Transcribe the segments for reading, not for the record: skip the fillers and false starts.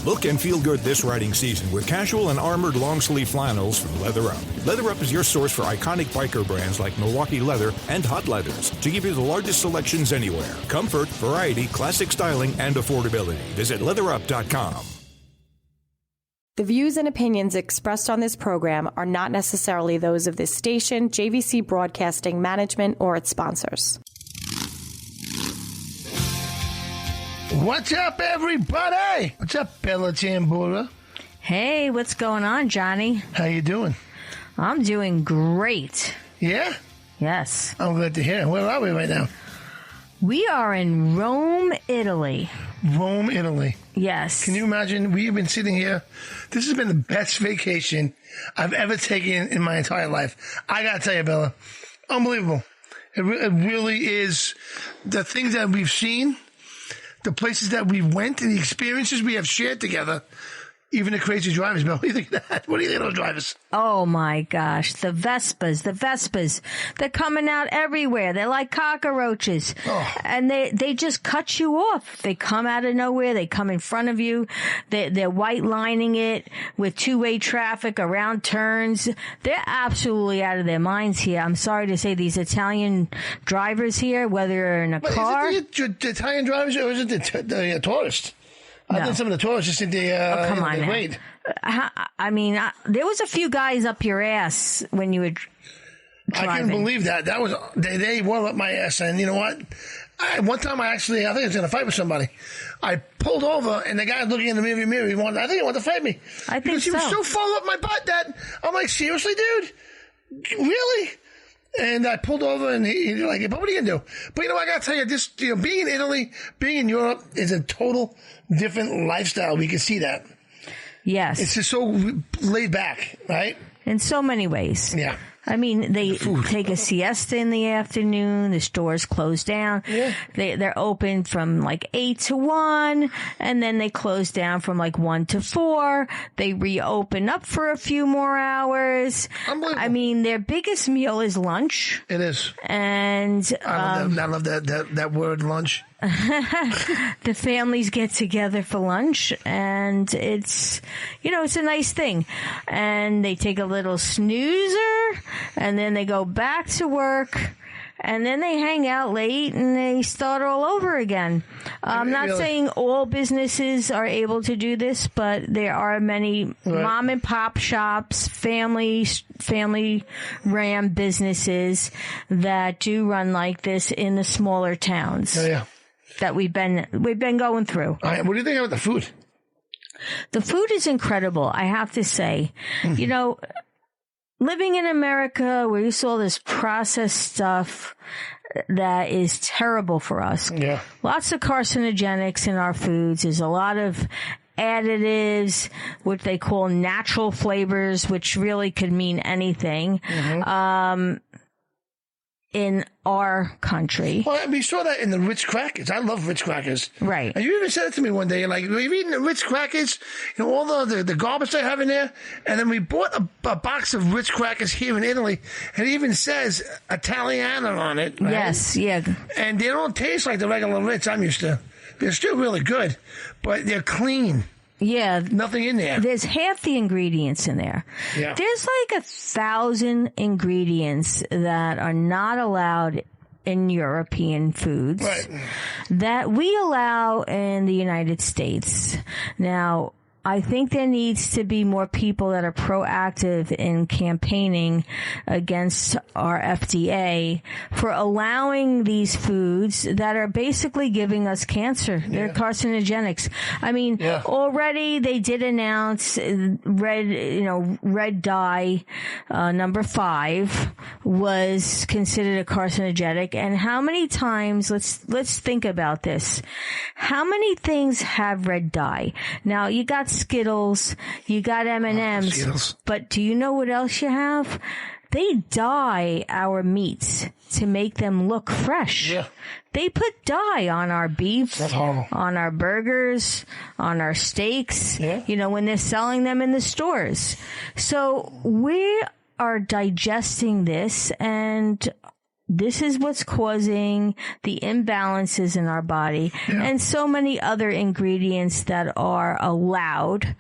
Look and feel good this riding season with casual and armored long-sleeve flannels from Leather Up. Leather Up is your source for iconic biker brands like Milwaukee Leather and Hot Leathers to give you the largest selections anywhere. Comfort, variety, classic styling, and affordability. Visit leatherup.com. The views and opinions expressed on this program are not necessarily those of this station, JVC Broadcasting Management, or its sponsors. What's up, everybody? What's up, Bella Tambura? Hey, what's going on, Johnny? How you doing? I'm doing great. Yeah? Yes. I'm glad to hear. Where are we right now? We are in Rome, Italy. Rome, Italy. Yes. Can you imagine? We've been sitting here. This has been the best vacation I've ever taken in my entire life. I gotta tell you, Bella, unbelievable. It really is. The things that we've seen, the places that we went, and the experiences we have shared together. Even the crazy drivers, Bill. What do you think of that? What do you think of those drivers? Oh, my gosh. The Vespas. They're coming out everywhere. They're like cockroaches. Oh. And they just cut you off. They come out of nowhere. They come in front of you. They're white lining it with two-way traffic around turns. They're absolutely out of their minds here. I'm sorry to say these Italian drivers here, whether you're in a car. Is it the Italian drivers or is it the tourists? I think some of the tourists just think they wait. I mean, there was a few guys up your ass when you were driving. I couldn't believe that. That was they wore up my ass, and you know what? One time I think I was going to fight with somebody. I pulled over, and the guy looking in the mirror. I think he wanted to fight me. Because he was so full up my butt that I'm like, seriously, dude, really? And I pulled over, and he's like, but what are you going to do? But you know, I got to tell you, being in Italy, being in Europe is a total different lifestyle. We can see that. Yes. It's just so laid back, right? In so many ways. Yeah. I mean, they take a siesta in the afternoon. The stores close down. Yeah. They're open from like 8 to 1, and then they close down from like 1 to 4. They reopen up for a few more hours. Unbelievable. I mean, their biggest meal is lunch. It is. And I love that word, lunch. The families get together for lunch, and it's a nice thing. And they take a little snoozer, and then they go back to work, and then they hang out late, and they start all over again. I'm not saying all businesses are able to do this, but there are many mom and pop shops, family ran businesses that do run like this in the smaller towns. Oh, yeah. That we've been going through. What do you think about the food? The food is incredible, I have to say. Living in America, where you saw this processed stuff that is terrible for us. Yeah. Lots of carcinogenics in our foods. There's a lot of additives, what they call natural flavors, which really could mean anything. Mm-hmm. In our country. Well, we saw that in the Ritz crackers. I love Ritz crackers. Right. And you even said it to me one day, like, we've eaten the Ritz crackers, all the garbage they have in there, and then we bought a box of Ritz crackers here in Italy, and it even says Italiana on it. Right? Yes, yeah. And they don't taste like the regular Ritz I'm used to. They're still really good, but they're clean. Yeah. Nothing in there. There's half the ingredients in there. Yeah. There's like 1,000 ingredients that are not allowed in European foods that we allow in the United States. Now, I think there needs to be more people that are proactive in campaigning against our FDA for allowing these foods that are basically giving us cancer. Yeah. They're carcinogenics. I mean, already they did announce red dye, number 5 was considered a carcinogenic. And how many times, let's think about this. How many things have red dye? Now, you got Skittles, you got M&Ms, but do you know what else you have? They dye our meats to make them look fresh. Yeah. They put dye on our beef, that's horrible, on our burgers, on our steaks, when they're selling them in the stores. So we are digesting this, and this is what's causing the imbalances in our body, and so many other ingredients that are allowed.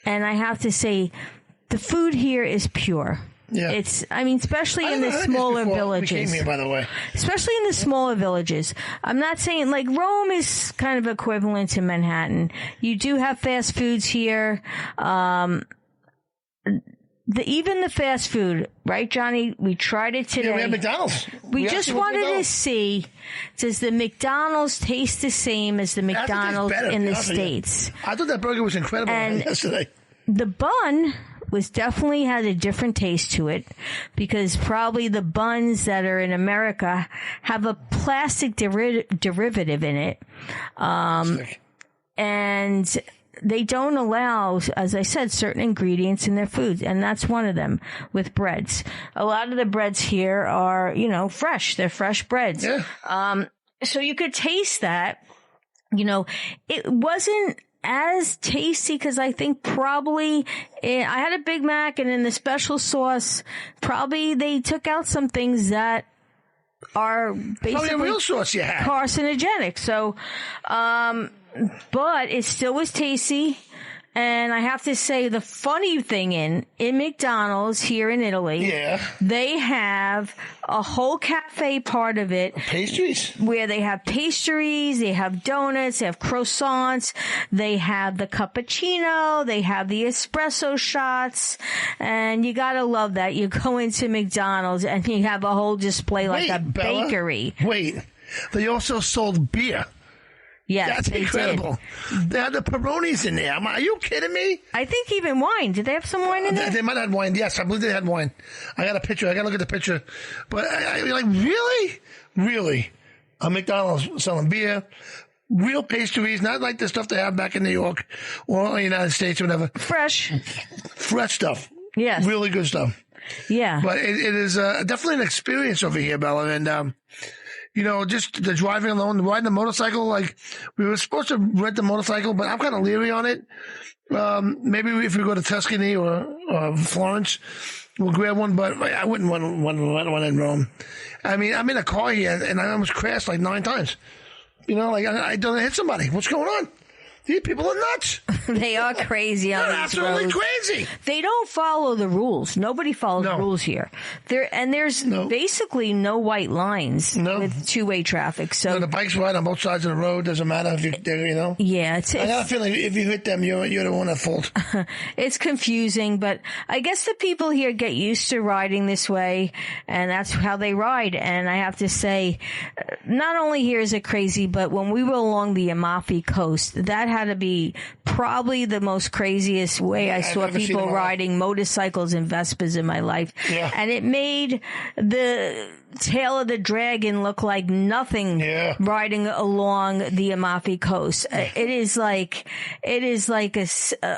And I have to say, the food here is pure. Yeah. Especially in the smaller villages. We came here, by the way. Especially in the smaller villages. I'm not saying, like, Rome is kind of equivalent to Manhattan. You do have fast foods here. Even the fast food, right, Johnny? We tried it today. Yeah, we had McDonald's. We just wanted to see, does the McDonald's taste the same as the McDonald's in the States? I thought that burger was incredible yesterday. The bun definitely had a different taste to it, because probably the buns that are in America have a plastic derivative in it. And they don't allow, as I said, certain ingredients in their foods, and that's one of them with breads. A lot of the breads here are, fresh. They're fresh breads. Yeah. So you could taste that. It wasn't as tasty, because I think probably I had a Big Mac, and in the special sauce, probably they took out some things that are basically real sauce you had. Carcinogenic. So, but it still was tasty. And I have to say, the funny thing in McDonald's here in Italy, they have a whole cafe part of it. Pastries? Where they have pastries, they have donuts, they have croissants, they have the cappuccino, they have the espresso shots, and you gotta love that. You go into McDonald's and you have a whole display like a bakery. Wait, they also sold beer. Yes, that's incredible. They had the Peronis in there. Are you kidding me? I think even wine. Did they have some wine in there? They might have had wine. Yes, I believe they had wine. I got a picture. I got to look at the picture. But really? A McDonald's selling beer, real pastries, not like the stuff they have back in New York or in the United States or whatever. Fresh stuff. Yes. Really good stuff. Yeah. But it is definitely an experience over here, Bella. And, just the driving alone, riding the motorcycle, like we were supposed to rent the motorcycle, but I'm kind of leery on it. Maybe if we go to Tuscany or Florence, we'll grab one, but I wouldn't want one in Rome. I mean, I'm in a car here and I almost crashed like 9 times. I don't hit somebody. What's going on? These people are nuts. They are crazy on these absolutely roads. Crazy. They don't follow the rules. Nobody follows the rules here. There's basically no white lines with two-way traffic. So the bikes ride on both sides of the road. Doesn't matter if you're, Yeah, I got a feeling if you hit them, you're the one at fault. It's confusing, but I guess the people here get used to riding this way, and that's how they ride. And I have to say, not only here is it crazy, but when we were along the Amalfi Coast, that had to be probably the most craziest way I saw people riding motorcycles and Vespas in my life. Yeah. And it made the tail of the dragon look like nothing riding along the Amalfi Coast. It is like a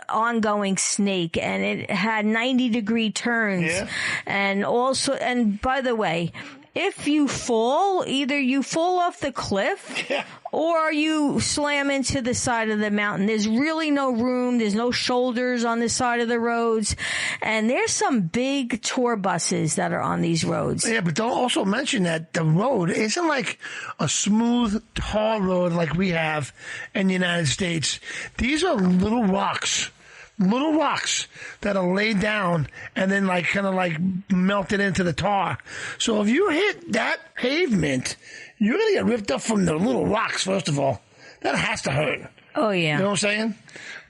ongoing snake, and it had 90-degree turns. Yeah. And by the way, if you fall, either you fall off the cliff or you slam into the side of the mountain. There's really no room. There's no shoulders on the side of the roads. And there's some big tour buses that are on these roads. Yeah, but don't also mention that the road isn't like a smooth tar road like we have in the United States. These are little rocks that are laid down and then kind of melted into the tar. So if you hit that pavement, you're going to get ripped up from the little rocks, first of all. That has to hurt. Oh, yeah. You know what I'm saying?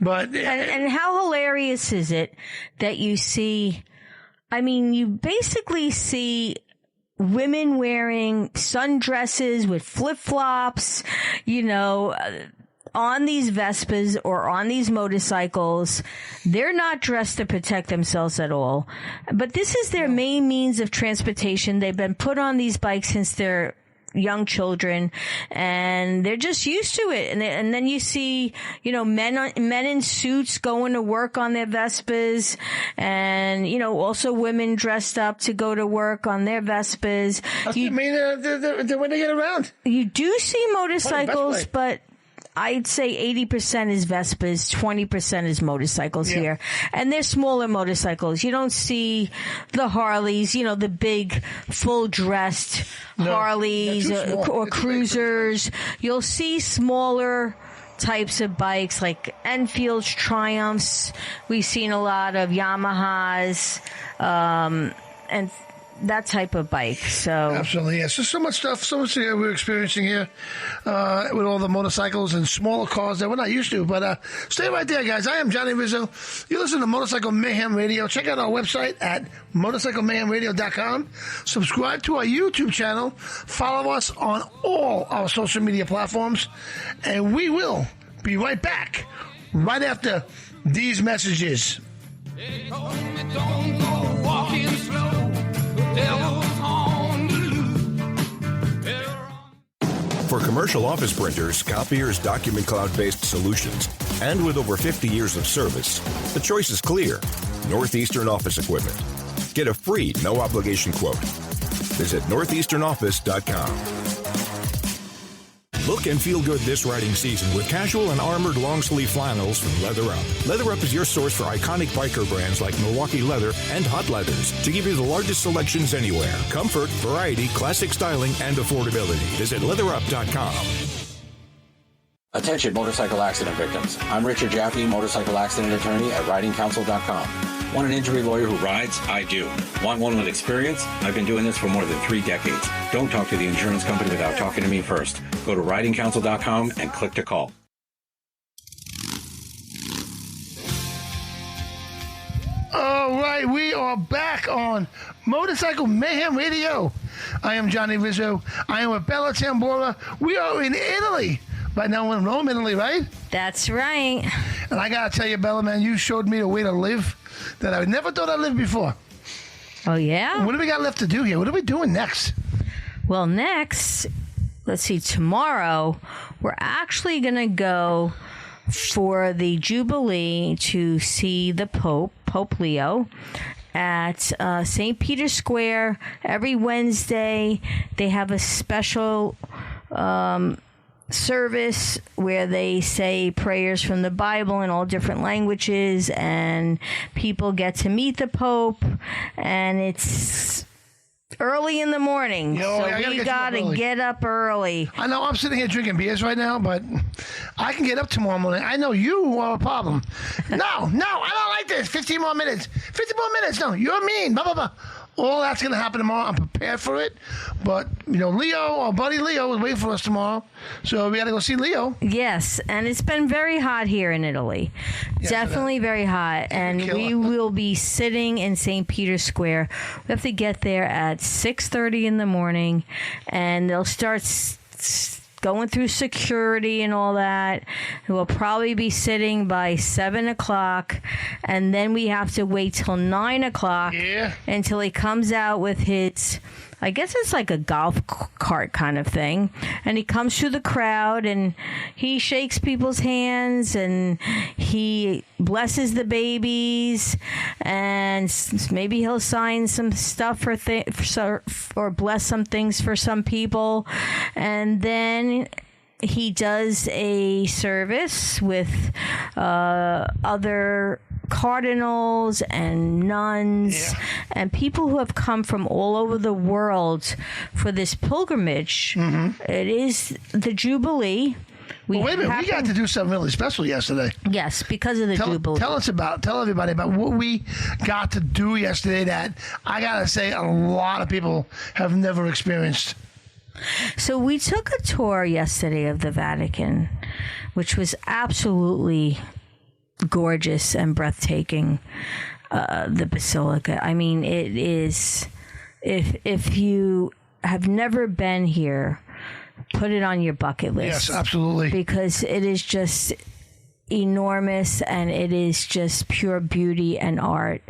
But and how hilarious is it that you see, you basically see women wearing sundresses with flip-flops, on these Vespas or on these motorcycles. They're not dressed to protect themselves at all. But this is their main means of transportation. They've been put on these bikes since they're young children, and they're just used to it. And then you see, men in suits going to work on their Vespas, and, also women dressed up to go to work on their Vespas. The way they get around. You do see motorcycles, but I'd say 80% is Vespas, 20% is motorcycles here. And they're smaller motorcycles. You don't see the Harleys, the big full-dressed Harleys or cruisers. You'll see smaller types of bikes like Enfield's, Triumphs. We've seen a lot of Yamahas, and that type of bike. So absolutely, yes. So much stuff, we're experiencing here with all the motorcycles and smaller cars that we're not used to. But stay right there, guys. I am Johnny Rizzo. You listen to Motorcycle Mayhem Radio. Check out our website at motorcyclemayhemradio.com. Subscribe to our YouTube channel. Follow us on all our social media platforms, and we will be right back right after these messages. They told me don't go walking slow. For commercial office printers, copiers, document cloud-based solutions, and with over 50 years of service, the choice is clear. Northeastern Office Equipment. Get a free, no-obligation quote. Visit northeasternoffice.com. Look and feel good this riding season with casual and armored long-sleeve flannels from Leather Up. Leather Up is your source for iconic biker brands like Milwaukee Leather and Hot Leathers to give you the largest selections anywhere. Comfort, variety, classic styling, and affordability. Visit leatherup.com. Attention motorcycle accident victims. I'm Richard Jaffe, motorcycle accident attorney at ridingcouncil.com. Want an injury lawyer who rides? I do. Want one with experience? I've been doing this for more than 3 decades. Don't talk to the insurance company without talking to me first. Go to ridingcouncil.com and click to call. All right, we are back on Motorcycle Mayhem Radio. I am Johnny Rizzo. I am with Bella Tambora. We are in Italy. Right now we're in Rome, Italy, right? that's right. And I got to tell you, Bella, man, you showed me a way to live that I never thought I'd live before. Oh, yeah? What do we got left to do here? What are we doing next? Well, next, let's see, tomorrow, we're actually going to go for the Jubilee to see the Pope Leo, at St. Peter's Square. Every Wednesday, they have a special service where they say prayers from the Bible in all different languages, and people get to meet the Pope, and it's early in the morning, so we gotta get up early. I know I'm sitting here drinking beers right now, but I can get up tomorrow morning. I know you are a problem. No, I don't like this. 15 more minutes. 50 more minutes. No, you're mean. Blah, blah, blah. All that's going to happen tomorrow. I'm prepared for it. But, Leo, our buddy Leo, is waiting for us tomorrow. So we got to go see Leo. Yes, and it's been very hot here in Italy. Yeah, definitely very hot. And we will be sitting in St. Peter's Square. We have to get there at 6:30 in the morning. And they'll start going through security and all that. We'll probably be sitting by 7 o'clock, and then we have to wait till 9 o'clock until he comes out with his, I guess it's like a golf cart kind of thing, and he comes through the crowd and he shakes people's hands and he blesses the babies, and maybe he'll sign some stuff or bless some things for some people, and then he does a service with other cardinals and nuns and people who have come from all over the world for this pilgrimage. Mm-hmm. It is the Jubilee. Wait a minute, we got to do something really special yesterday. Yes, because of the Jubilee. Tell everybody about what we got to do yesterday that I got to say a lot of people have never experienced. So we took a tour yesterday of the Vatican, which was absolutely gorgeous and breathtaking. The Basilica. I mean, it is. If you have never been here, put it on your bucket list. Yes, absolutely. Because it is just enormous, and it is just pure beauty and art.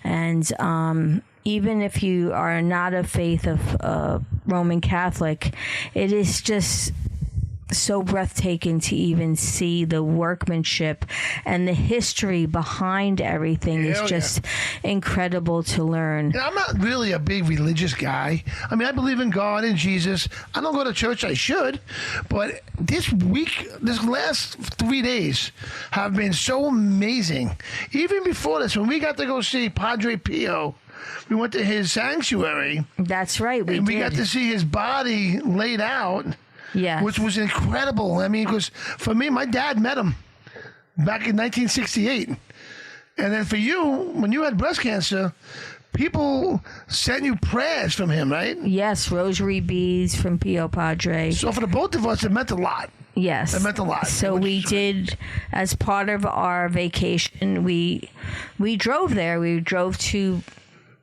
And even if you are not of faith of Roman Catholic, it is just so breathtaking to even see the workmanship and the history behind everything is just incredible to learn. I'm not really a big religious guy. I mean, I believe in God and Jesus. I don't go to church. I should. But this last 3 days have been so amazing. Even before this, when we got to go see Padre Pio, we went to his sanctuary. That's right. We got to see his body laid out. Yes. Which was incredible. I mean, because for me, my dad met him back in 1968. And then for you, when you had breast cancer, people sent you prayers from him, right? Yes, rosary beads from Pio Padre. So for the both of us, it meant a lot. Yes. It meant a lot. So we did, as part of our vacation, we drove there. We drove to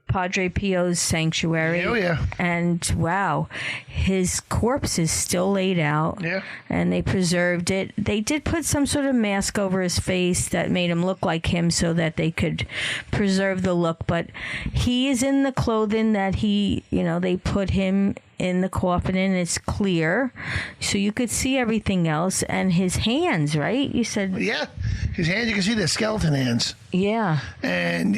Padre Pio's sanctuary. Oh, yeah. And wow, his corpse is still laid out. Yeah. And they preserved it. They did put some sort of mask over his face that made him look like him so that they could preserve the look. But he is in the clothing that they put him in the coffin, and it's clear, so you could see everything else. And his hands, right? You said, yeah, his hands. You can see the skeleton hands. Yeah. And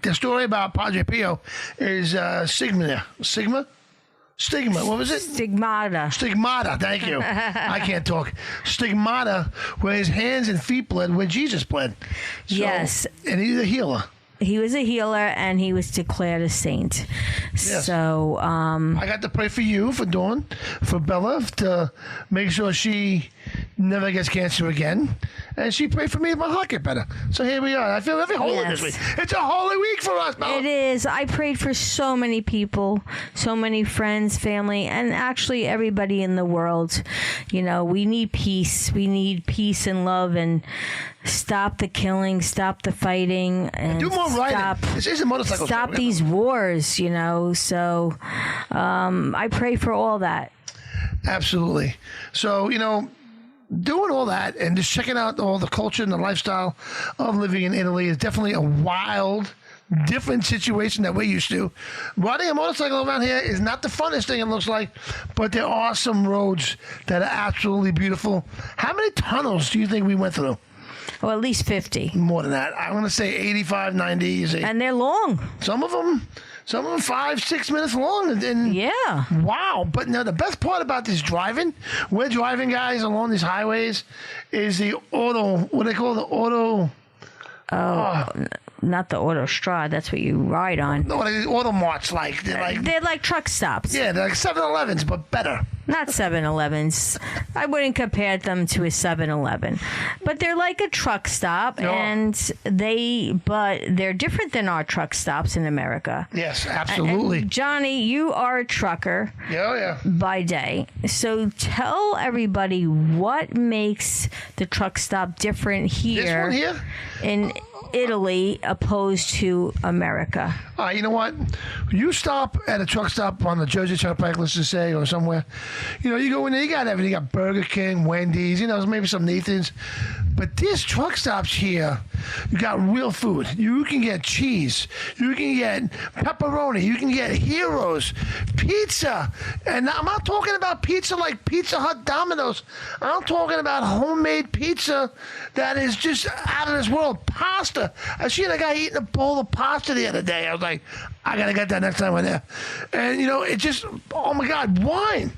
the story about Padre Pio is Stigma. What was it? Stigmata. Thank you. I can't talk. Stigmata, where his hands and feet bled, where Jesus bled. So, yes. And he's a healer. He was a healer, and he was declared a saint. Yes. So I got to pray for you, for Dawn, for Bella, to make sure she never gets cancer again. And she prayed for me, my heart get better. So here we are. I feel very holy this week. It's a holy week for us, Bella. It is. I prayed for so many people, so many friends, family, and actually everybody in the world. We need peace. We need peace and love, and stop the killing, stop the fighting, and do more riding. This is a motorcycle. Stop these wars. So I pray for all that. Absolutely. So doing all that and just checking out all the culture and the lifestyle of living in Italy is definitely a wild, different situation that we're used to. Riding a motorcycle around here is not the funnest thing, it looks like, but there are some roads that are absolutely beautiful. How many tunnels do you think we went through? Well, at least 50. More than that. I'm going to say 85, 90. Easy. And they're long. Some of them 5-6 minutes long. And yeah. Wow. But now the best part about this driving, we're driving, guys, along these highways, is the what they call the auto. Not the Autostrade. That's what you ride on. No, auto marts They're like truck stops. Yeah, they're like 7-Elevens, but better. Not 7-Elevens. I wouldn't compare them to a 7-Eleven, but they're like a truck stop, and they're different than our truck stops in America. Yes, absolutely. And Johnny, you are a trucker. Yeah. By day. So tell everybody what makes the truck stop different here. This one here? In Italy opposed to America. You know what? You stop at a truck stop on the Jersey Turnpike, let's just say, or somewhere. You go in there, you got everything. You got Burger King, Wendy's, maybe some Nathan's. But these truck stops here, you got real food. You can get cheese. You can get pepperoni. You can get Heroes, pizza. And I'm not talking about pizza like Pizza Hut, Domino's. I'm talking about homemade pizza that is just out of this world. Pasta. I seen a guy eating a bowl of pasta the other day. I was like, I got to get that next time we're there. And, it just, oh my God, wine.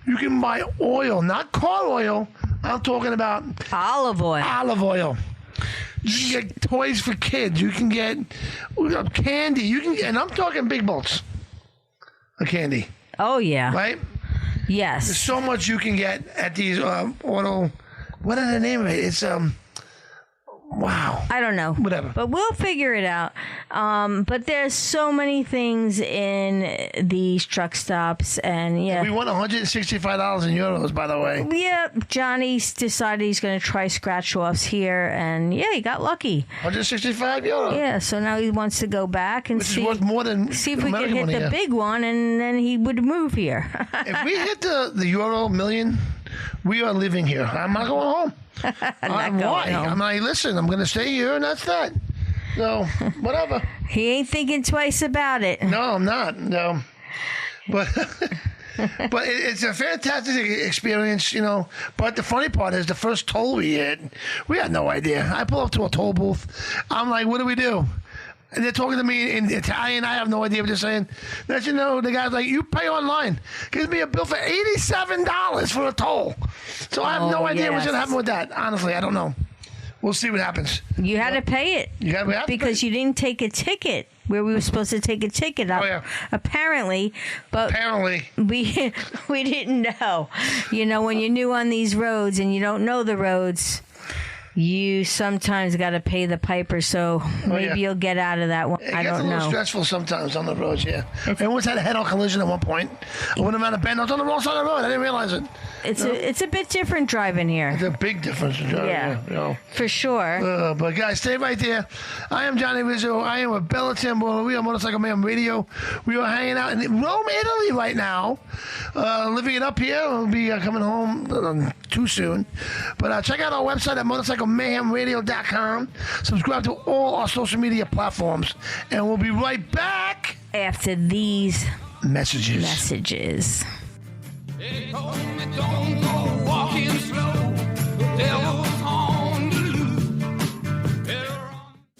You can buy oil, not car oil. I'm talking about olive oil. You can get toys for kids. You can get candy. And I'm talking big bolts of candy. Oh, yeah. Right? Yes. There's so much you can get at these auto. What is the name of it? It's wow. I don't know. Whatever. But we'll figure it out. But there's so many things in these truck stops, and yeah. We won $165 in euros, by the way. Yeah, Johnny's decided he's going to try scratch offs here, and yeah, he got lucky. 165 euros. Yeah, so now he wants to go back and see worth more than if we can hit the big one, and then he would move here. If we hit the euro million, we are living here. I'm not going home. Why? I'm like, listen, I'm going to stay here, and that's that. So, whatever. He ain't thinking twice about it. No, I'm not. No. But But it's a fantastic experience, you know. But the funny part is the first toll we had no idea. I pull up to a toll booth. I'm like, what do we do? And they're talking to me in Italian. I have no idea what they're saying. Next, you know, the guy's like, you pay online. Gives me a bill for $87 for a toll. So I have no idea what's going to happen with that. Honestly, I don't know. We'll see what happens. You had to pay it. Because you didn't take a ticket where we were supposed to take a ticket up. Oh, yeah. Apparently. We didn't know. You know, when you're new on these roads and you don't know the roads, you sometimes got to pay the piper, so maybe you'll get out of that one. I don't know. It gets a little stressful sometimes on the roads, yeah. I almost had a head-on collision at one point. I went around a bend. I was on the wrong side of the road. I didn't realize it. It's a bit different driving here. It's a big difference in driving here. You know. For sure. But guys, stay right there. I am Johnny Rizzo. I am with Bella Tambola. We are Motorcycle Mayhem Radio. We are hanging out in Rome, Italy right now. Living it up here. We'll be coming home too soon. But check out our website at motorcyclemayhemradio.com. Subscribe to all our social media platforms. And we'll be right back after these messages. They told me don't go walking slow. The devil's on the loose.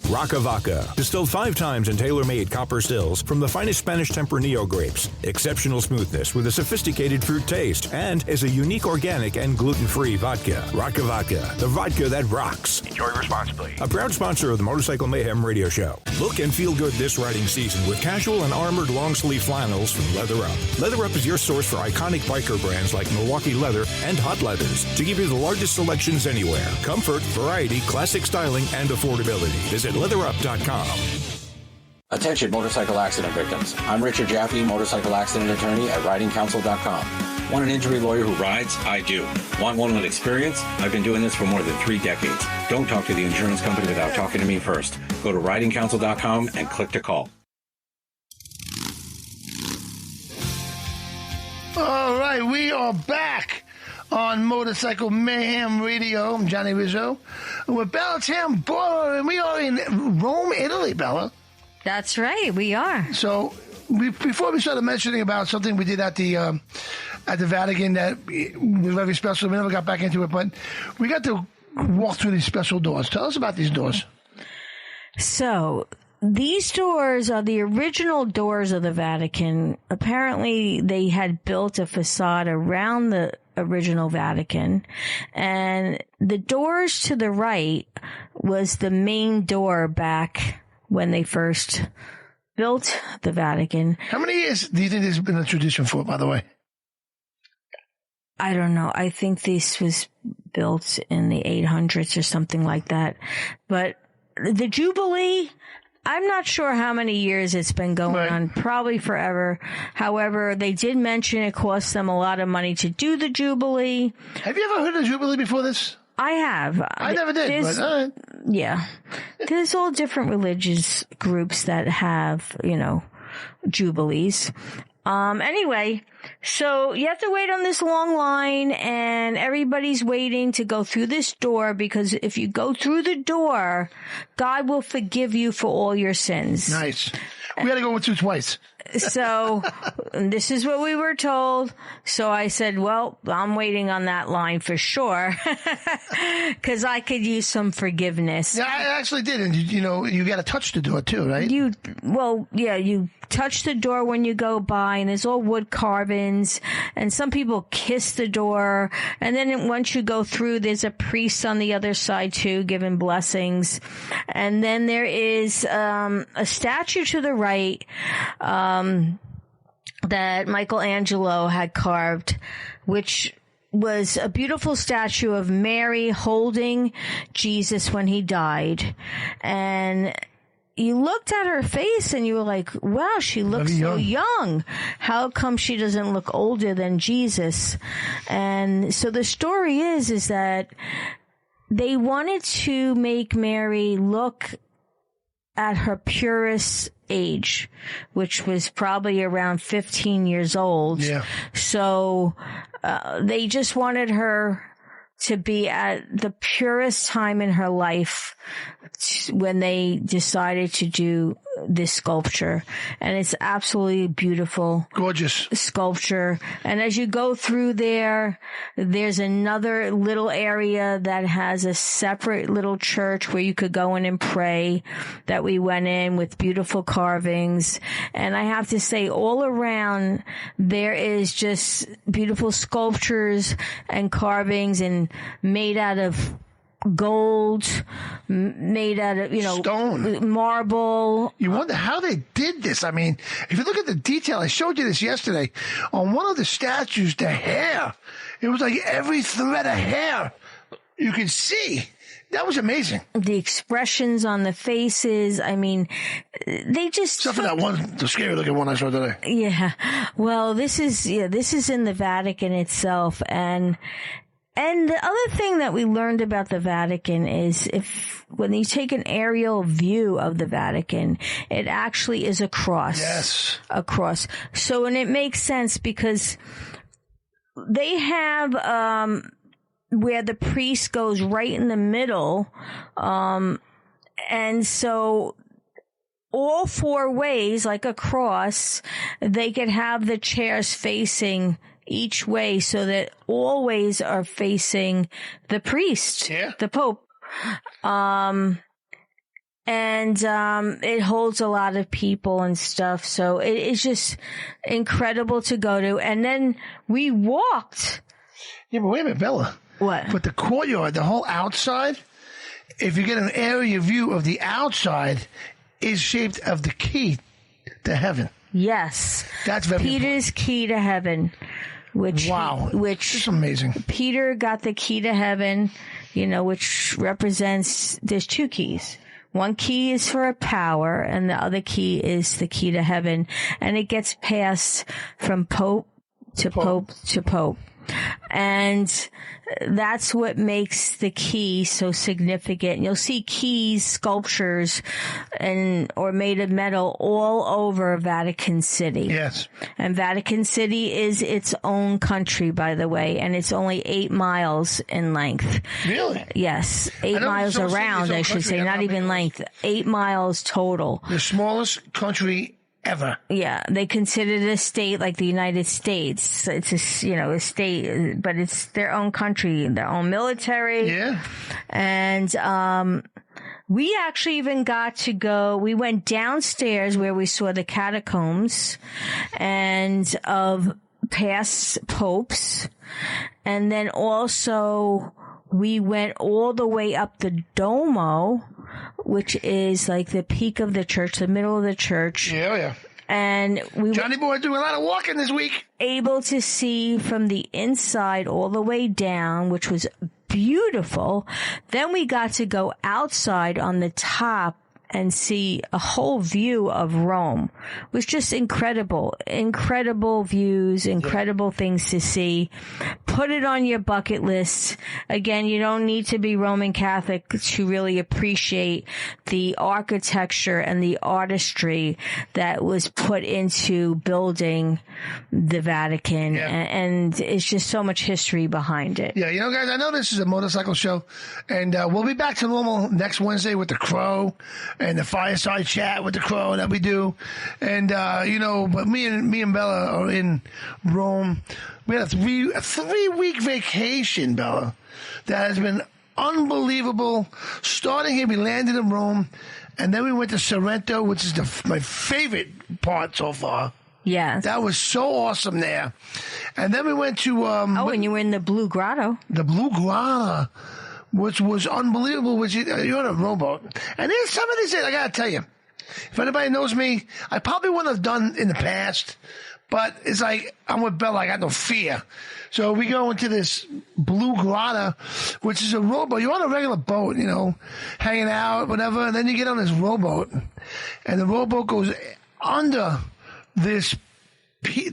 Rocavaca, distilled 5 times in tailor-made copper stills from the finest Spanish Tempranillo grapes. Exceptional smoothness with a sophisticated fruit taste and is a unique organic and gluten-free vodka. Rocavaca, the vodka that rocks. Enjoy responsibly. A proud sponsor of the Motorcycle Mayhem Radio Show. Look and feel good this riding season with casual and armored long-sleeve flannels from Leather Up. Leather Up is your source for iconic biker brands like Milwaukee Leather and Hot Leathers to give you the largest selections anywhere. Comfort, variety, classic styling, and affordability. Visit leatherup.com. Attention motorcycle accident victims. I'm Richard Jaffe, motorcycle accident attorney at ridingcouncil.com. Want an injury lawyer who rides? I do. Want one with experience? I've been doing this for more than 3 decades. Don't talk to the insurance company without talking to me first. Go to ridingcouncil.com and click to call. All right, we are back on Motorcycle Mayhem Radio. I'm Johnny Rizzo. With Bella Tambola, and we are in Rome, Italy, Bella. That's right, we are. So, before we started mentioning about something we did at the Vatican that was very special, we never got back into it, but we got to walk through these special doors. Tell us about these doors. So, these doors are the original doors of the Vatican. Apparently, they had built a facade around the original Vatican, and the doors to the right was the main door back when they first built the Vatican. How many years do you think this has been a tradition for, by the way? I don't know. I think this was built in the 800s or something like that. But the Jubilee, I'm not sure how many years it's been going on, probably forever. However, they did mention it cost them a lot of money to do the Jubilee. Have you ever heard of Jubilee before this? I have. I never did, but all right. Yeah. There's all different religious groups that have, Jubilees. Anyway, so you have to wait on this long line, and everybody's waiting to go through this door, because if you go through the door, God will forgive you for all your sins. Nice. We had to go through twice. So this is what we were told. So I said, well, I'm waiting on that line for sure, because I could use some forgiveness. Yeah, I actually did. And, you got to touch the door too, right? You touch the door when you go by, and there's all wood carvings, and some people kiss the door. And then once you go through, there's a priest on the other side too, giving blessings. And then there is a statue to the right that Michelangelo had carved, which was a beautiful statue of Mary holding Jesus when he died. And you looked at her face and you were like, wow, she looks so young. How come she doesn't look older than Jesus? And so the story is that they wanted to make Mary look at her purest age, which was probably around 15 years old. Yeah. So they just wanted her to be at the purest time in her life when they decided to do this sculpture, and it's absolutely beautiful. Gorgeous. Sculpture. And as you go through there, there's another little area that has a separate little church where you could go in and pray, that we went in with beautiful carvings. And I have to say, all around there is just beautiful sculptures and carvings, and made out of gold, made out of, stone, marble. You wonder how they did this. I mean, if you look at the detail, I showed you this yesterday. On one of the statues, the hair, it was like every thread of hair you could see. That was amazing. The expressions on the faces, I mean, they just... Except for that one, the scary looking one I saw today. Yeah. Well, this is in the Vatican itself. And the other thing that we learned about the Vatican is when you take an aerial view of the Vatican, it actually is a cross. Yes. A cross. So, and it makes sense because they have, where the priest goes right in the middle. And so all four ways, like a cross, they could have the chairs facing each way so that all ways are facing the priest, the Pope. It holds a lot of people and stuff. So it's just incredible to go to. And then we walked. Yeah, but wait a minute, Bella. What? But the courtyard, the whole outside, if you get an area view of the outside, is shaped of the key to heaven. Yes. That's very Peter's key to heaven. Which is amazing. Peter got the key to heaven, which represents, there's two keys. One key is for a power, and the other key is the key to heaven. And it gets passed from Pope to Pope to Pope. And that's what makes the key so significant. You'll see keys, sculptures, or made of metal all over Vatican City. Yes. And Vatican City is its own country, by the way, and it's only 8 miles in length. Really? Yes. 8 miles around, I should say, not even length. 8 miles total. The smallest country ever. Yeah, they consider it a state like the United States. It's a state, but it's their own country, their own military. Yeah. And we actually even got to go. We went downstairs where we saw the catacombs and of past popes, and then also we went all the way up the Duomo, which is like the peak of the church, the middle of the church. Yeah. And Johnny Boy doing a lot of walking this week. Able to see from the inside all the way down, which was beautiful. Then we got to go outside on the top and see a whole view of Rome. It was just incredible. Incredible views, incredible things to see. Put it on your bucket list. Again, you don't need to be Roman Catholic to really appreciate the architecture and the artistry that was put into building the Vatican. Yeah. And it's just so much history behind it. Yeah, guys, I know this is a motorcycle show, and we'll be back to normal next Wednesday with the Crow and the fireside chat with the Crow that we do. And, but me and Bella are in Rome. We had a 3-week vacation, Bella, that has been unbelievable. Starting here, we landed in Rome, and then we went to Sorrento, which is my favorite part so far. Yeah. That was so awesome there. And then we went to... and you were in the Blue Grotto. The Blue Grotto, which was unbelievable. You're on a rowboat. And there's some of these things, I got to tell you. If anybody knows me, I probably wouldn't have done in the past. But it's like, I'm with Bella, I got no fear. So we go into this Blue Grotto, which is a rowboat. You're on a regular boat, hanging out, whatever. And then you get on this rowboat. And the rowboat goes under this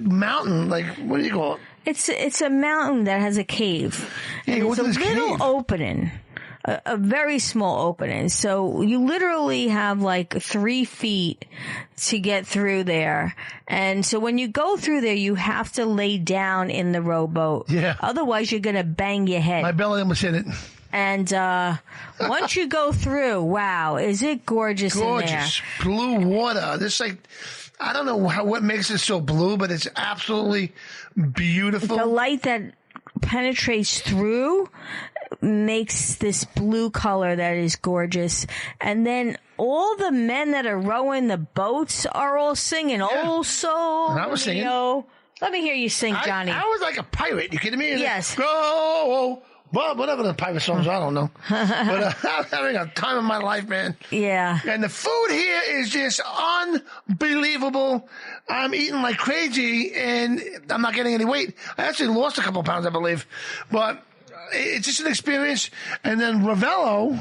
mountain, like, what do you call it? It's a mountain that has a cave. Yeah, and it's a little opening, a very small opening. So you literally have like 3 feet to get through there. And so when you go through there, you have to lay down in the rowboat. Yeah. Otherwise, you're going to bang your head. My belly almost hit it. And once you go through, wow, is it gorgeous in there? Gorgeous. Blue water. This I don't know what makes it so blue, but it's absolutely beautiful. The light that penetrates through makes this blue color that is gorgeous. And then all the men that are rowing the boats are all singing, "Oh Soul." And I was singing. Let me hear you sing, Johnny. I was like a pirate. You kidding me? Yes. Go. Well, whatever the pirate songs, I don't know. But I'm having a time of my life, man. Yeah. And the food here is just unbelievable. I'm eating like crazy, and I'm not getting any weight. I actually lost a couple pounds, I believe. But it's just an experience. And then Ravello.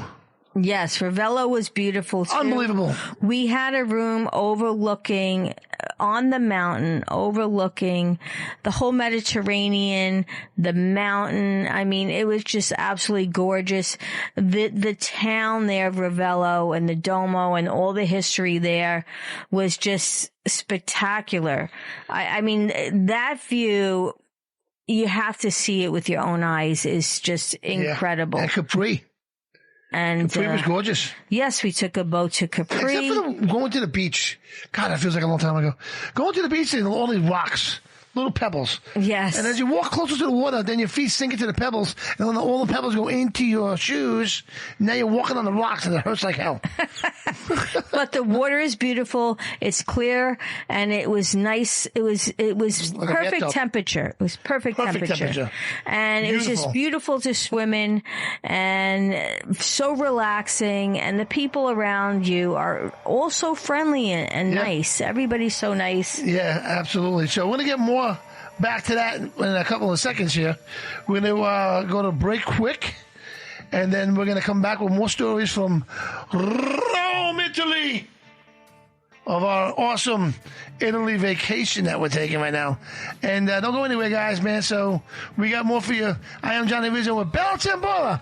Yes, Ravello was beautiful too. Unbelievable. We had a room overlooking on the mountain, overlooking the whole Mediterranean, the mountain. I mean, it was just absolutely gorgeous. The town there of Ravello and the Duomo and all the history there was just spectacular. I mean, that view, you have to see it with your own eyes, is just incredible. Yeah. And Capri. And Capri was gorgeous. Yes, we took a boat to Capri. Except for going to the beach. God, that feels like a long time ago. Going to the beach and all these rocks, little pebbles. Yes. And as you walk closer to the water, then your feet sink into the pebbles, and then all the pebbles go into your shoes. Now you're walking on the rocks, and it hurts like hell. But the water is beautiful. It's clear, and it was nice. It was like perfect temperature. It was perfect temperature. And it was just beautiful to swim in, and so relaxing. And the people around you are all so friendly and nice. Everybody's so nice. Yeah, absolutely. So we're going to get more back to that in a couple of seconds here. We're going to go to break quick, and then we're going to come back with more stories from Rome, Italy, of our awesome Italy vacation that we're taking right now. And don't go anywhere, guys, man. So we got more for you. I am Johnny Rizzo with Bella Tambola,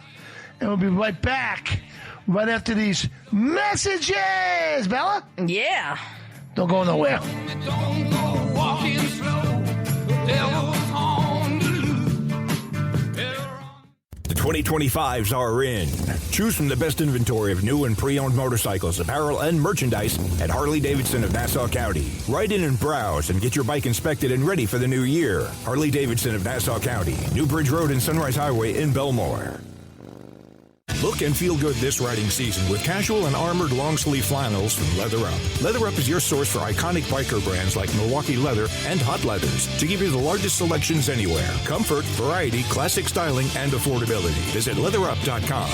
and we'll be right back right after these messages. Bella? Yeah. Don't go nowhere. Don't go walking slow. The devil's on the loose. The 2025s are in. Choose from the best inventory of new and pre-owned motorcycles, apparel, and merchandise at Harley-Davidson of Nassau County. Ride in and browse and get your bike inspected and ready for the new year. Harley-Davidson of Nassau County, New Bridge Road and Sunrise Highway in Belmore. Look and feel good this riding season with casual and armored long-sleeve flannels from Leather Up. Leather Up is your source for iconic biker brands like Milwaukee Leather and Hot Leathers to give you the largest selections anywhere. Comfort, variety, classic styling, and affordability. Visit leatherup.com.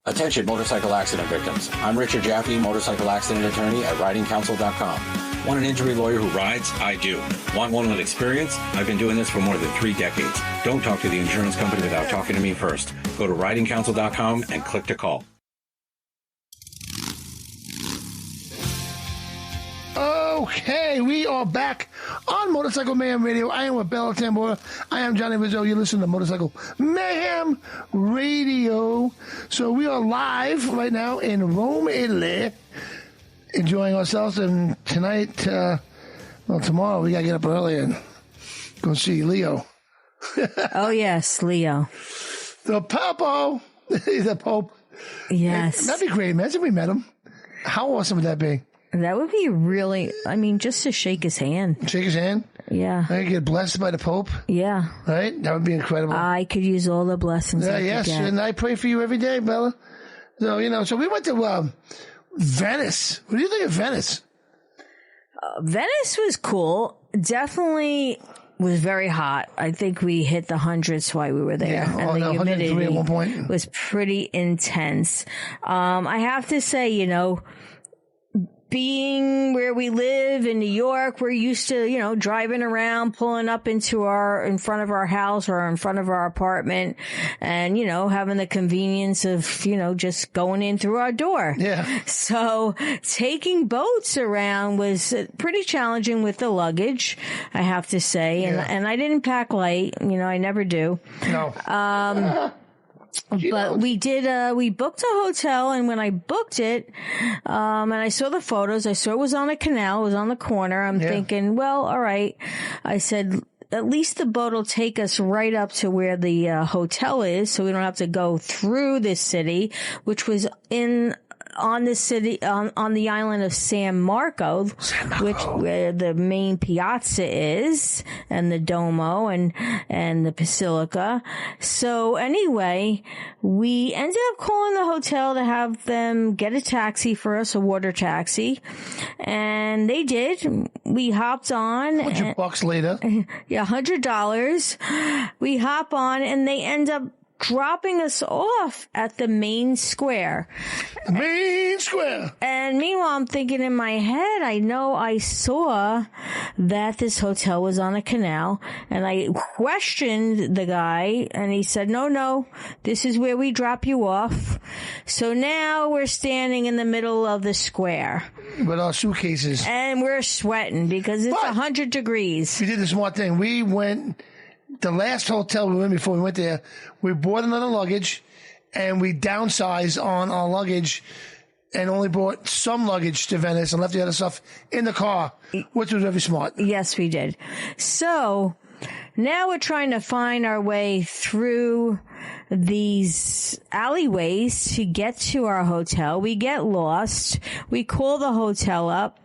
Attention motorcycle accident victims. I'm Richard Jaffe, motorcycle accident attorney at ridingcouncil.com. Want an injury lawyer who rides? I do. Want one with experience? I've been doing this for more than 3 decades. Don't talk to the insurance company without talking to me first. Go to ridingcouncil.com and click to call. Okay, we are back on Motorcycle Mayhem Radio. I am with Bella Tambola. I am Johnny Rizzo. You listen to Motorcycle Mayhem Radio. So we are live right now in Rome, Italy, enjoying ourselves. And tonight, tomorrow, we got to get up early and go see Leo. Oh, yes, Leo. The Popo. The Pope. Yes. That'd be great. Imagine we met him. How awesome would that be? That would be really, I mean, just to shake his hand. Shake his hand? Yeah. I get blessed by the Pope? Yeah. Right? That would be incredible. I could use all the blessings I could yes, get. and I pray for you every day, Bella. So, so we went to Venice. What do you think of Venice? Venice was cool. Definitely was very hot. I think we hit the hundreds while we were there. Yeah, and the humidity 103 at one point. was pretty intense. I have to say, being where we live in New York, we're used to, driving around, pulling up in front of our house or in front of our apartment and, having the convenience of, just going in through our door. Yeah. So taking boats around was pretty challenging with the luggage, I have to say. And I didn't pack light, I never do. No. But we did, we booked a hotel, and when I booked it, and I saw the photos, I saw it was on a canal, it was on the corner. I'm thinking, well, all right. I said, at least the boat will take us right up to where the hotel is, so we don't have to go through this city, which was on the island of San Marco, where the main piazza is, and the Duomo and the Basilica. So anyway, we ended up calling the hotel to have them get a taxi for us, a water taxi, and they did. We hopped on. $100 later. Yeah, $100. We hop on, and they end up dropping us off at the main square. The main square. And meanwhile, I'm thinking in my head, I know I saw that this hotel was on a canal, and I questioned the guy, and he said, no, this is where we drop you off. So now we're standing in the middle of the square. With our suitcases. And we're sweating because it's 100 degrees. We did the smart thing. We went... The last hotel we went before we went there, we bought another luggage, and we downsized on our luggage and only brought some luggage to Venice and left the other stuff in the car, which was very smart. Yes, we did. So now we're trying to find our way through these alleyways to get to our hotel. We get lost. We call the hotel up.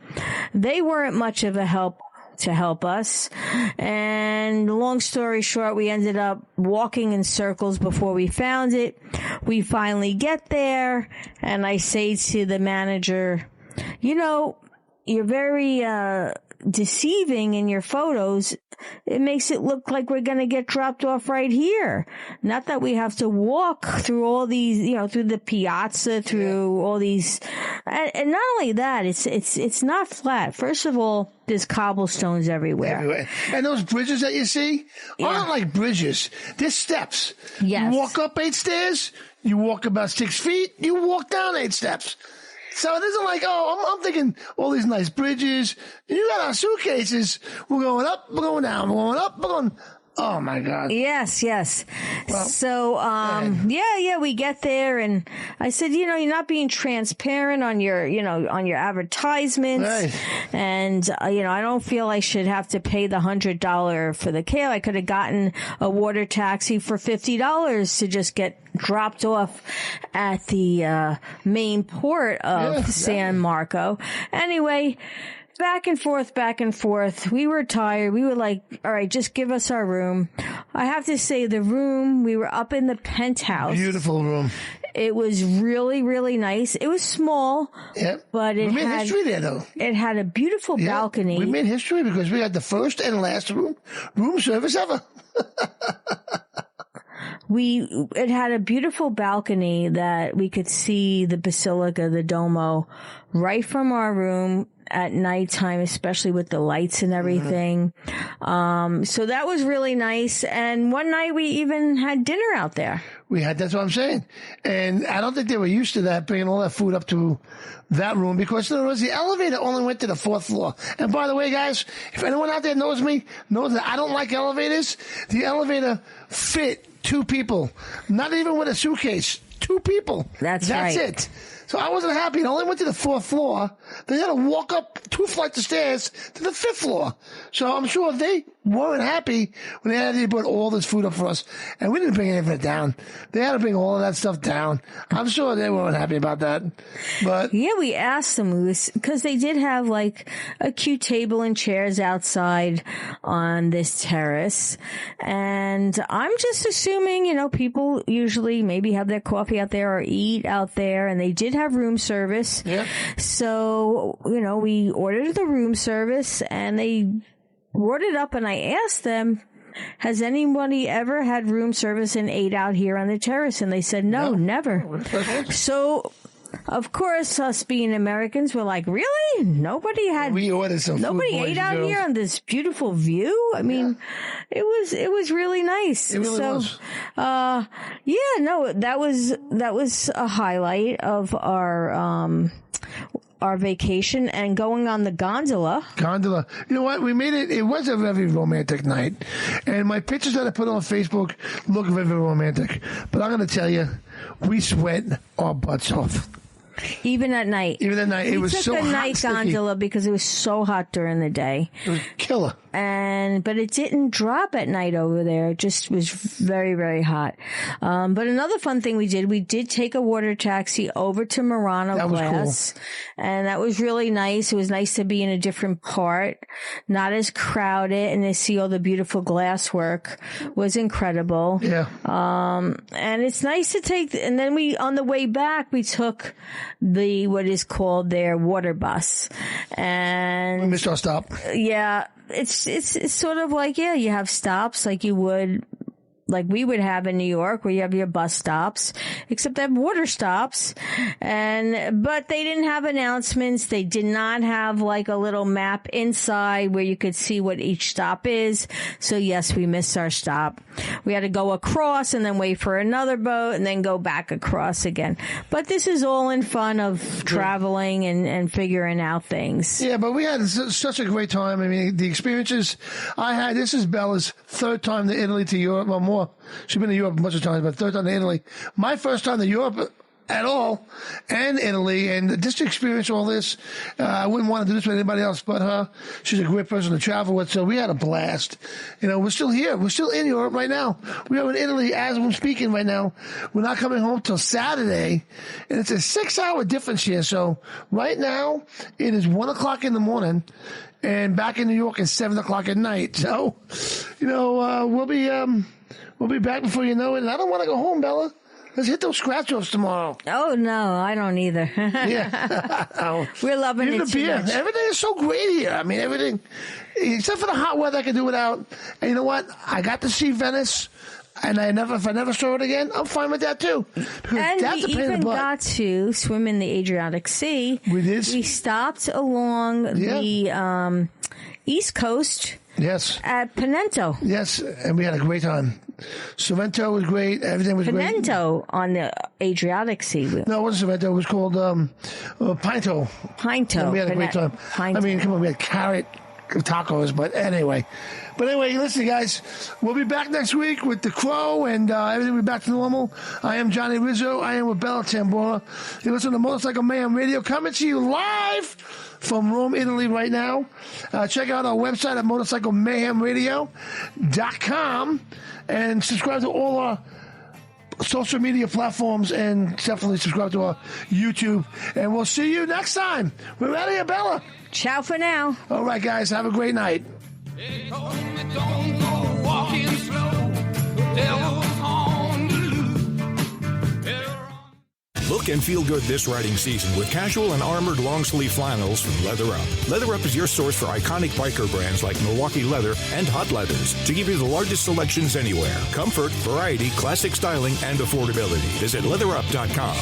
They weren't much of a help to help us. And long story short, we ended up walking in circles before we found it. We finally get there, and I say to the manager, you're very deceiving in your photos. It makes it look like we're going to get dropped off right here. Not that we have to walk through all these, through the piazza, through all these. And not only that, it's not flat. First of all, there's cobblestones everywhere. And those bridges that you see aren't like bridges. They're steps. Yes. You walk up 8 stairs, you walk about 6 feet, you walk down 8 steps. So it isn't like, I'm thinking all these nice bridges. You got our suitcases. We're going up, we're going down, we're going up, we're going. Oh my God. Yes. Well, so, we get there, and I said, you're not being transparent on your, on your advertisements. Right. And, I don't feel I should have to pay the $100 for the cab. I could have gotten a water taxi for $50 to just get dropped off at the, main port of San Marco. Anyway, back and forth. We were tired. We were like, all right, just give us our room. I have to say, the room, we were up in the penthouse. Beautiful room. It was really, really nice. It was small, but we made history there, though. It had a beautiful balcony. We made history because we had the first and last room service ever. It had a beautiful balcony that we could see the Basilica, the Duomo, right from our room at nighttime, especially with the lights and everything. So that was really nice. And one night we even had dinner out there. That's what I'm saying. And I don't think they were used to that, bringing all that food up to that room, because there was the elevator only went to the 4th floor. And by the way, guys, if anyone out there knows that I don't like elevators, the elevator fit 2 people, not even with a suitcase. 2 people. That's right. It. So I wasn't happy. It only went to the 4th floor. They had to walk up 2 flights of stairs to the 5th floor. So I'm sure they weren't happy when they had to put all this food up for us. And we didn't bring any of it down. They had to bring all of that stuff down. I'm sure they weren't happy about that. But yeah, we asked them, because they did have like a cute table and chairs outside on this terrace. And I'm just assuming, people usually maybe have their coffee out there or eat out there, and they did have room service. Yeah. So, we ordered the room service, and they brought it up, and I asked them, has anybody ever had room service and ate out here on the terrace? And they said, no. Never. So, of course, us being Americans, we're like, really? Nobody ordered some food. Nobody ate out here on this beautiful view? I mean, it was really nice. It really was. That was a highlight of our vacation, and going on the gondola. You know what? We made it. It was a very romantic night. And my pictures that I put on Facebook look very romantic. But I'm going to tell you, we sweat our butts off. Even at night. Even at night. It was so hot. We took a night gondola because it was so hot during the day. It was killer. But it didn't drop at night over there. It just was very, very hot. But another fun thing we did take a water taxi over to Murano Glass. Cool. And that was really nice. It was nice to be in a different part, not as crowded, and to see all the beautiful glass work was incredible. Yeah. And it's nice to take, and then on the way back, we took what is called their water bus. And we missed our stop. Yeah. It's sort of like, you have stops like you would, like we would have in New York, where you have your bus stops, except they have water stops. But they didn't have announcements. They did not have like a little map inside where you could see what each stop is. So yes, we missed our stop. We had to go across and then wait for another boat and then go back across again. But this is all in fun of traveling and figuring out things. Yeah, but we had such a great time. I mean, the experiences I had, this is Bella's third time to Italy, to Europe, well, more. She's been to Europe a bunch of times, but third time to Italy. My first time to Europe at all, and Italy, and just to experience all this. I wouldn't want to do this with anybody else but her. She's a great person to travel with, so we had a blast. We're still here. We're still in Europe right now. We are in Italy as we're speaking right now. We're not coming home till Saturday, and it's a 6-hour difference here. So right now, it is 1 o'clock in the morning, and back in New York it's 7 o'clock at night. So, we'll be back before you know it. And I don't want to go home, Bella. Let's hit those scratch-offs tomorrow. Oh, no, I don't either. Yeah. We're loving it too much. Everything is so great here. I mean, everything, except for the hot weather I can do without. And you know what? I got to see Venice, and if I never saw it again, I'm fine with that too. And we even got to swim in the Adriatic Sea. We did. We stopped along the East Coast. Yes. At Ponente. Yes, and we had a great time. Sorrento was great. Everything was great. Ponente on the Adriatic Sea. No, it wasn't Sorrento. It was called Pinto. Pinto. And we had a great time. Pinto. I mean, come on, we had carrot tacos, but anyway. Listen, guys, we'll be back next week with The Crow, and everything will be back to normal. I am Johnny Rizzo. I am with Bella Tambora. You listen to Motorcycle Mayhem Radio, coming to you live from Rome, Italy right now. Check out our website at motorcyclemayhemradio.com and subscribe to all our social media platforms, and definitely subscribe to our YouTube. And we'll see you next time. We're out of here, Bella. Ciao for now. All right, guys. Have a great night. They told me don't go walking slow. The devil's on the loose. Look and feel good this riding season with casual and armored long-sleeve flannels from Leather Up. Leather Up is your source for iconic biker brands like Milwaukee Leather and Hot Leathers to give you the largest selections anywhere. Comfort, variety, classic styling, and affordability. Visit leatherup.com.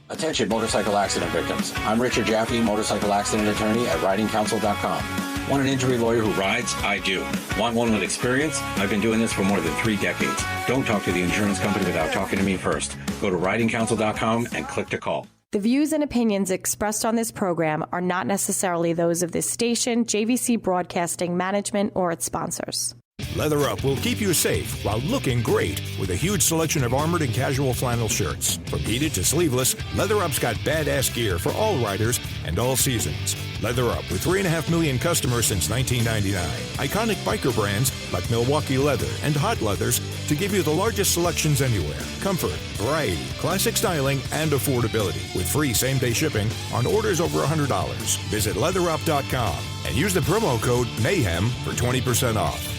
Attention motorcycle accident victims. I'm Richard Jaffe, motorcycle accident attorney at ridingcouncil.com. Want an injury lawyer who rides? I do. Want one with experience? I've been doing this for more than 3 decades. Don't talk to the insurance company without talking to me first. Go to ridingcouncil.com and click to call. The views and opinions expressed on this program are not necessarily those of this station, JVC Broadcasting Management, or its sponsors. Leather Up will keep you safe while looking great with a huge selection of armored and casual flannel shirts. From heated to sleeveless, Leather Up's got badass gear for all riders and all seasons. Leather Up, with 3.5 million customers since 1999. Iconic biker brands like Milwaukee Leather and Hot Leathers to give you the largest selections anywhere. Comfort, variety, classic styling, and affordability with free same-day shipping on orders over $100. Visit leatherup.com and use the promo code MAYHEM for 20% off.